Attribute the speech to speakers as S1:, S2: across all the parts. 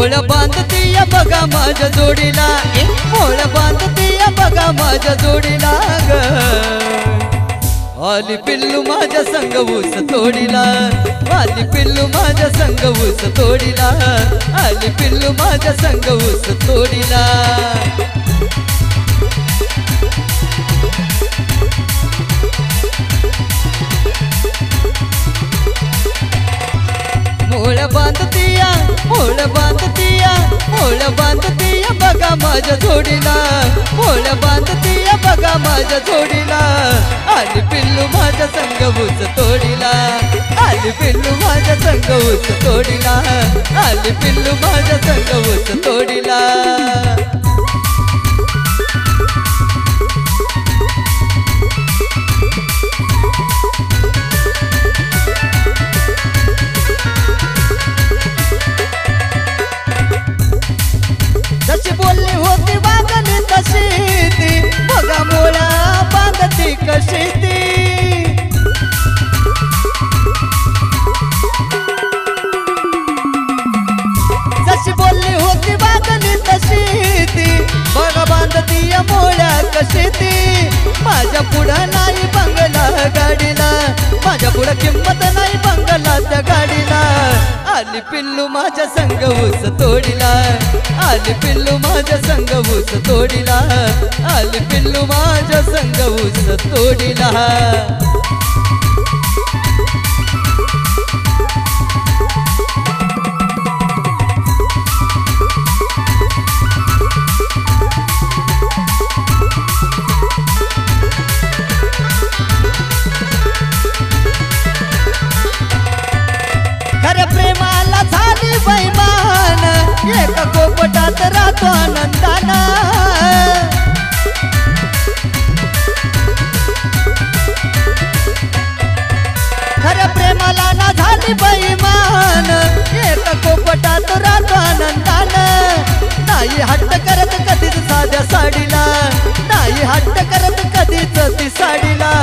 S1: मोळ बांधती या बघा माझ्या जोडीला, मोळ बांधती या बघा माझ्या जोडीला ग। आली पिल्लू माझ्या संग ऊस तोडीला, आली पिल्लू माझ्या संग ऊस तोडीला, आली पिल्लू माझ्या संग ऊस तोडीला। मोळ बांधतीया, मोळ बांधतीया, मोळ बांधतीया बघा माझ्या जोडीला, मोळ बांधतीया बघा माझ्या जोडीला। आली पिल्लू माझ्या संग ऊस तोडीला, आली पिल्लू माझ्या संग ऊस तोडीला, आली पिल्लू माझ्या संग ऊस तोडीला। जशी बोलली होती वागली तशी ती, बघा मोळा बांधती कशी ती। जशी बोलली होती वागली तशी ती, बघा बांधती या मोळ्या कशी ती। माझ्या पुढं नाही बंगला गाडीला, माझ्या पुढं किंमत नाही बंगला त्या गाडीला। आली पिल्लू माझ्या संग ऊस तोडीला, आली पिल्लू माझ्या संग ऊस तोडीला, आली पिल्लू माझ्या संग ऊस तोडीला। खऱ्या प्रेमाला झाली बैमान, एका कोपटात राहतो आनंदाना। खऱ्या प्रेमाला ना झाली बैमान, एका कोपटात राहतो आनंदाना। नाही हट्ट करत कधीच साध्या साडीला, नाही हट्ट करत कधीच ती साडीला।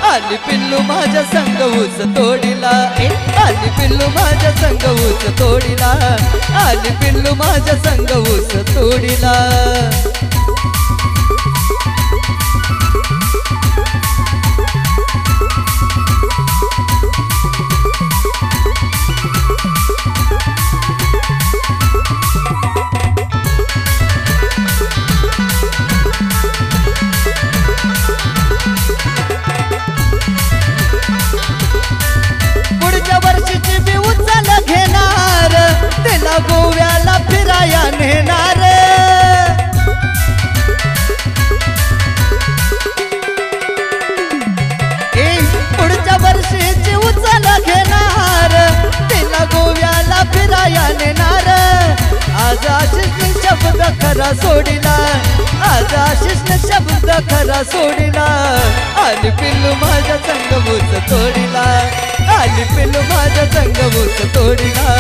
S1: आली पिल्लू माझ्या संग ऊस तोडीला, आली पिल्लू माझ्या संग ऊस तोडीला, आली पिल्लू माझ्या संग ऊस तोडीला। पुढच्या वर्षीची बी उचल घेणार, तिला गोव्याला फिराया नेणार। पुढच्या वर्षीची उचल घेणार, तिला गोव्याला फिराया नेणार। आज आशिषने शब्द खरा सोडीला, आज आशिषने शब्द खरा सोडीला। आली पिल्लू माझ्या संग ऊस तोडीला, आली पिल्लू माझ्या संग ऊस तोडीला,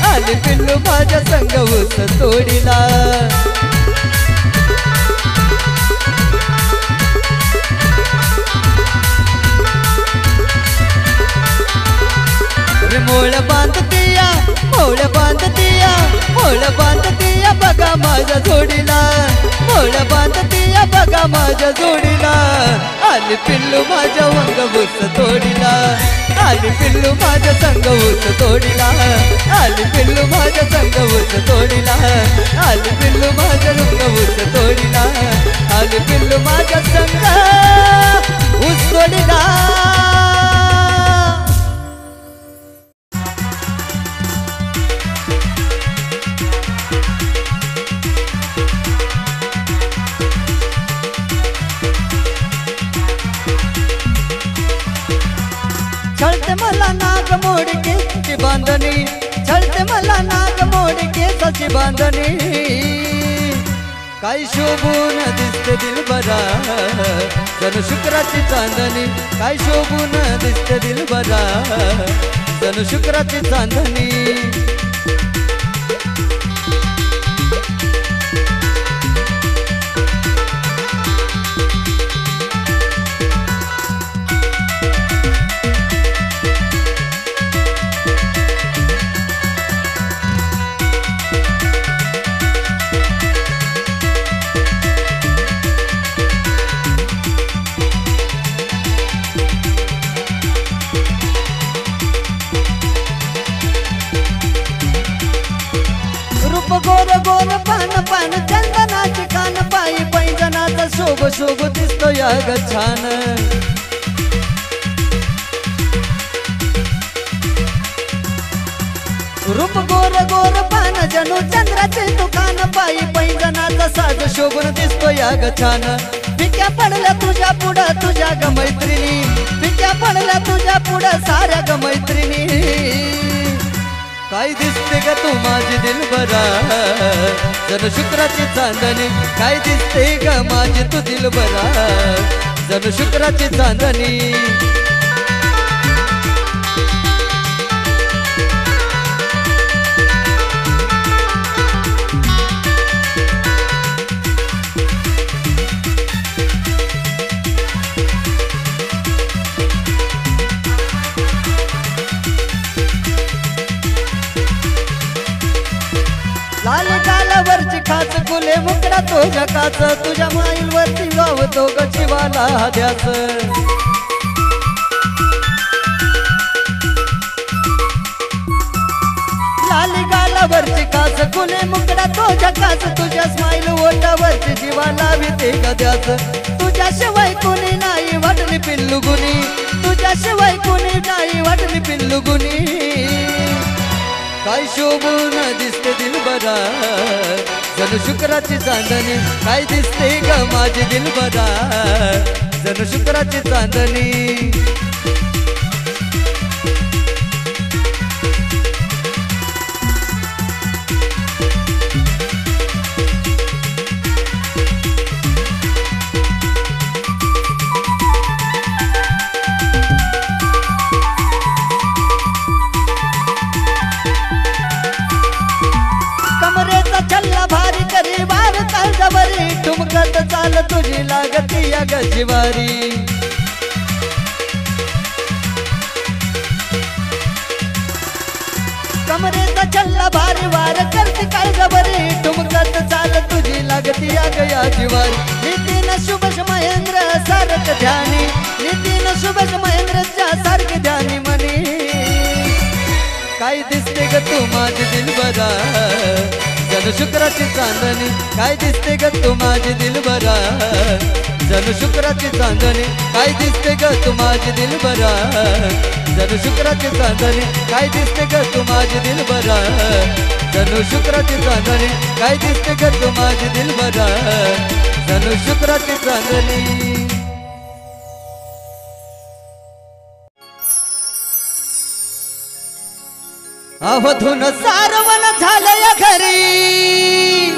S1: आली पिल्लू माझ्या संग ऊस तोडीला। मोळ बांधतीया, मोळ बांधतीया, मोळ बांधतीया बघा माझ्या जोडीला, मोळ बांधतीया बघा माझ्या जोडीला। आली पिल्लू माझ्या वंग ऊस तोडीला, आली पिल्लू माझ्या संग ऊस तोडीला, आली पिल्लू माझ्या संग ऊस तोडीला, आली पिल्लू माझ्या रंग ऊस तोडीला, आली पिल्लू माझ्या संग ऊस तोडीला। छळते मला नाग मोड केसाची बांधणी, छळते मला नाग मोड केसाची बांधणी। काय शोभून दिसते दिलबरा, जणू शुक्राची चांदणी। काय शोभून दिसते दिलबरा, जणू शुक्राची चांदणी। गोर गोर पान पान चंदनाचे कान पायी पैंजनाचा शोभ शोभ दिसतो या ग छान रूप गोर गोर पान जणू चंद्राचे दुकान पायी पैंजनाचा साज शोभून दिसतो या ग छान फिक्या पडल्या तुझ्या पुढं तुझ्या ग मैत्रिणी फिक्या पडल्या तुझ्या पुढं साऱ्या ग मैत्रिणी काय दिसते ग तू माझी दिलबरा जणू शुक्राची चांदणी काय दिसते ग माझी तू दिलबरा जणू शुक्राची चांदणी लाल गालावरची खाच फुले मुकडा तो जकाच तुझ्या माईलवरती गावतो ग शिवाला ध्यास लाल गालावरची खाच फुले मुकडा तो जकाच तुझ्या स्माईल ओटावरची जीवाला भीते ग ध्यास तुझ्याशिवाय कोणी नाही वाटली पिल्लू गुनी तुझ्याशिवाय कोणी नाही वाटली पिल्लू गुनी काय शोभून दिसते दिलबरा जणू शुक्राची चांदणी काय दिसते ग माझी दिलबरा जणू शुक्राची चांदणी ठुमकत चाल तुझी लागती या गजिवारी कमरेचा छल्ला भारी वार करते काय जबरी ठुमकत चाल तुझी लागती या गया जिवारी नितीन शुभश महेंद्र सारख ध्यानी नितीन शुभश महेंद्रच्या सारखे ध्यानी मनी काय दिसते ग तू माझी दिलबरा जणू शुक्राची चांदणी काय दिसते ग तू माझी दिलबरा जणू शुक्राची चांदणी काय दिसते ग तू माझी दिलबरा जणू शुक्राची चांदणी काय दिसते ग तू माझी दिलबरा जणू शुक्राची चांदणी काय दिसते ग तू माझी दिलबरा जणू शुक्राची चांदणी अवधून सारवण झालं या घरी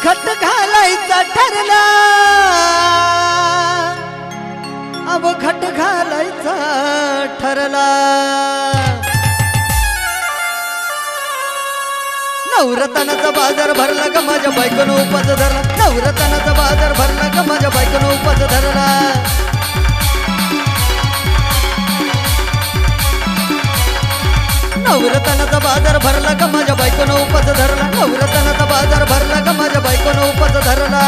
S1: खट घालायचा ठरला अब खट घालायचा ठरला नवरत्नाचा बाजार भरला ग माझ्या बायकोनं उपास धरला नवरत्नाचा बाजार भरला ग माझ्या बायकोनं उपास धरला नवरत्नाचा बाजार भरला ग माझ्या बायकोनं उपास धरला नवरत्नाचा बाजार भरला ग माझ्या बायकोनं उपास धरला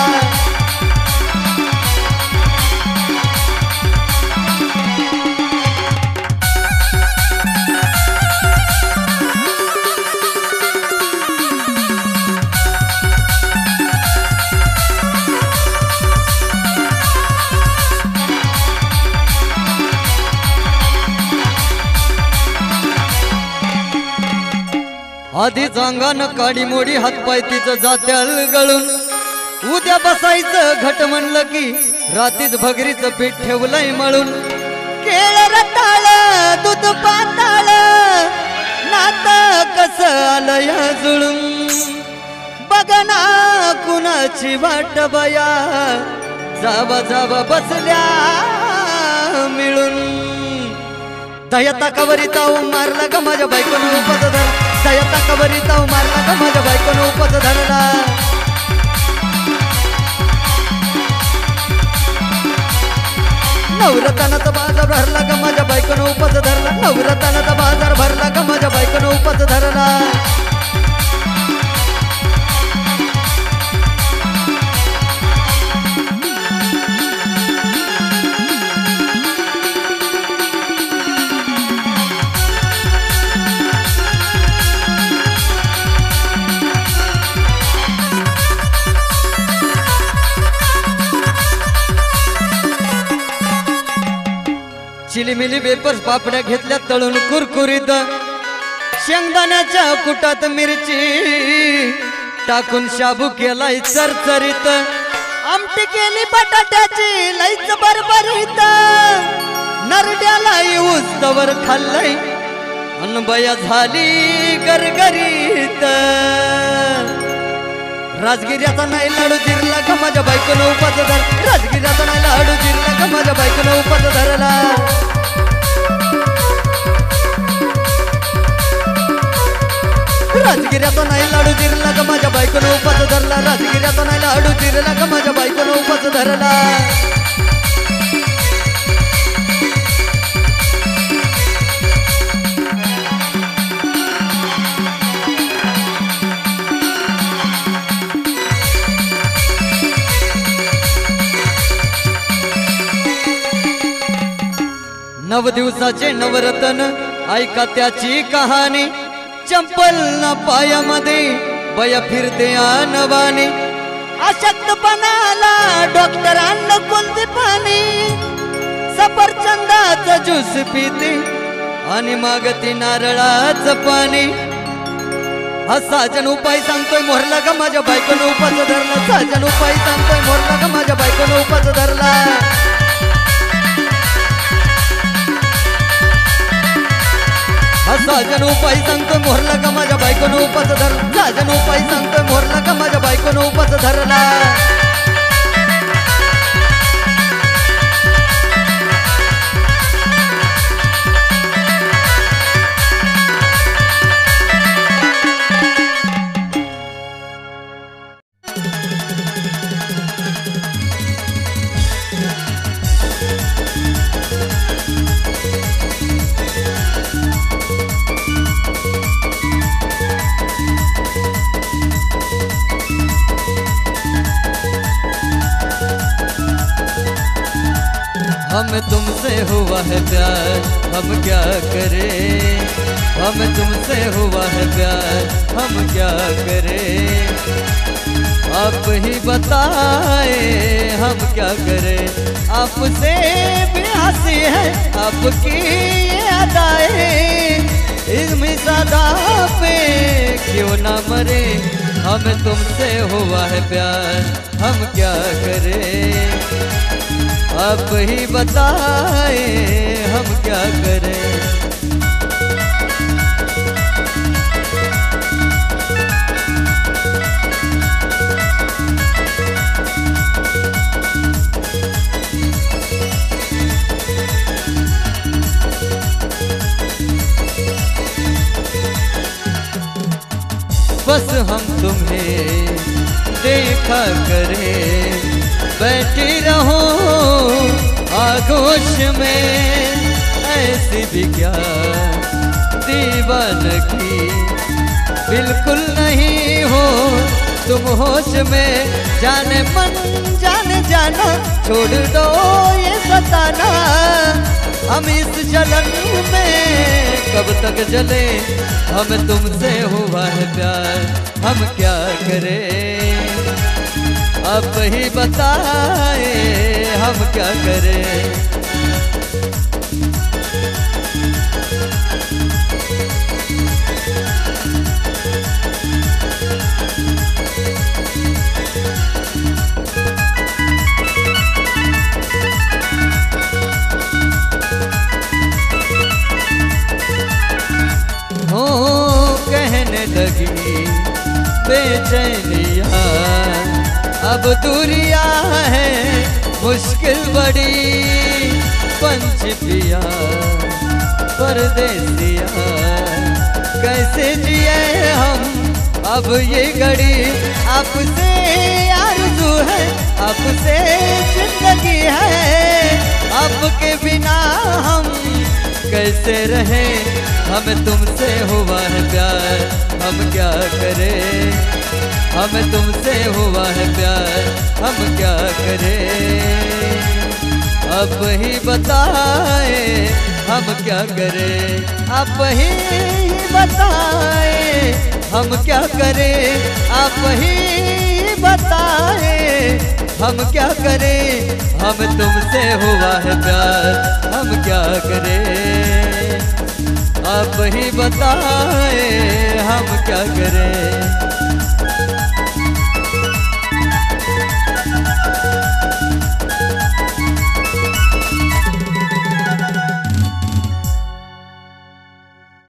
S1: आधीच अंगानं काडी मोडी हातपाय तिचं जात्याल गळून उद्या बसायचं घट म्हणलं की रातीच भगरीचं पीठ ठेवलंय मळून केळ रताळ दूध पाताळ नात कस आलया जुळून बघना कुणाची वाट बया जावा जावा बसल्या मिळून दया ताकावरी ताऊ मारला ग माझ्या बायकोनं उपास धरला दया ताकावरी ताऊ मारला ग माझ्या बायकोनं उपास धरला नवरत्नाचा बाजार भरला ग माझ्या बायकोनं उपास धरला नवरत्नाचा बाजार भरला ग माझ्या बायकोनं उपास धरला चिलीमिली वेपर्स पापड्या घेतल्या तळून कुरकुरीत, शेंगदाण्याच्या कुटात मिरची टाकून शाबू केलाय चरचरीत, आमटी केली बटाट्याची लईच बरबरीत, नरड्याला उस्तवर खाल्लंय अनबया झाली गरगरीत। राजगिऱ्याचा नाही लाडू जिरला का माझ्या बायकोनं उपास धर, राजगिऱ्याचा नाही लाडू जिरला का माझ्या बायकोनं उपास धरला। राजगिऱ्याचा नाही लाडू जिरला का माझ्या बायकोनं उपास धरला, राजगिऱ्याचा नाही लाडू जिरला का माझ्या बायकोनं उपास धरला। नव दिवसाचे नवरत्न ऐका त्याची कहाणी, चंपल न पायामध्ये बया फिरते नवानी, अशक्तपणाला डॉक्टरांना कोणते पाणी, सफरचंदाचं ज्यूस पिते आणि मागती नारळाचं पाणी। हा साजन उपाय सांगतोय मोरला का माझ्या बायकोनं उपास धरला, साजन उपाय सांगतोय मोरला का माझ्या बायकोनं उपास धरला। साजन उपाय सांगतोय मोरला का माझ्या बायकोनं उपास धरला, साजन उपाय सांगतोय मोरला का माझ्या बायकोनं उपास धरला। हमें तुमसे हुआ है प्यार हम क्या करें, हमें तुमसे हुआ है प्यार हम क्या करें, आप ही बताए हम क्या करें, आपसे भी हंसी है आपकी ये अदाएं, इस सदा पे क्यों ना मरे, हमें तुमसे हुआ है प्यार हम क्या करें, आप ही बताए हम क्या करें। बस हम तुम्हें देखा करें, बैठी रहो आगोश में, ऐसी भी क्या दीवानगी, बिल्कुल नहीं हो तुम होश में, जाने मन जाने जाना छोड़ दो ये सताना, हम इस जलन में कब तक जले, हमें तुमसे हुआ है प्यार हम क्या करें, आप ही बताए हम क्या करें। हो कहने लगी बेचैनिया, अब दूरिया है मुश्किल बड़ी, पंच पिया परदेसिया कैसे जिए हम अब ये घड़ी, आपसे आरज़ू है आपसे जिंदगी है, आपके बिना हम कैसे रहें, हमें तुमसे हुआ है प्यार हम क्या करें, हमें तुमसे हुआ है प्यार हम क्या करें, अब ही बताए हम क्या करें, आप ही बताए हम क्या करें, आप ही बताए हम क्या करें, हम तुमसे हुआ है प्यार, हम क्या करें, आप ही बताएं हम क्या करें।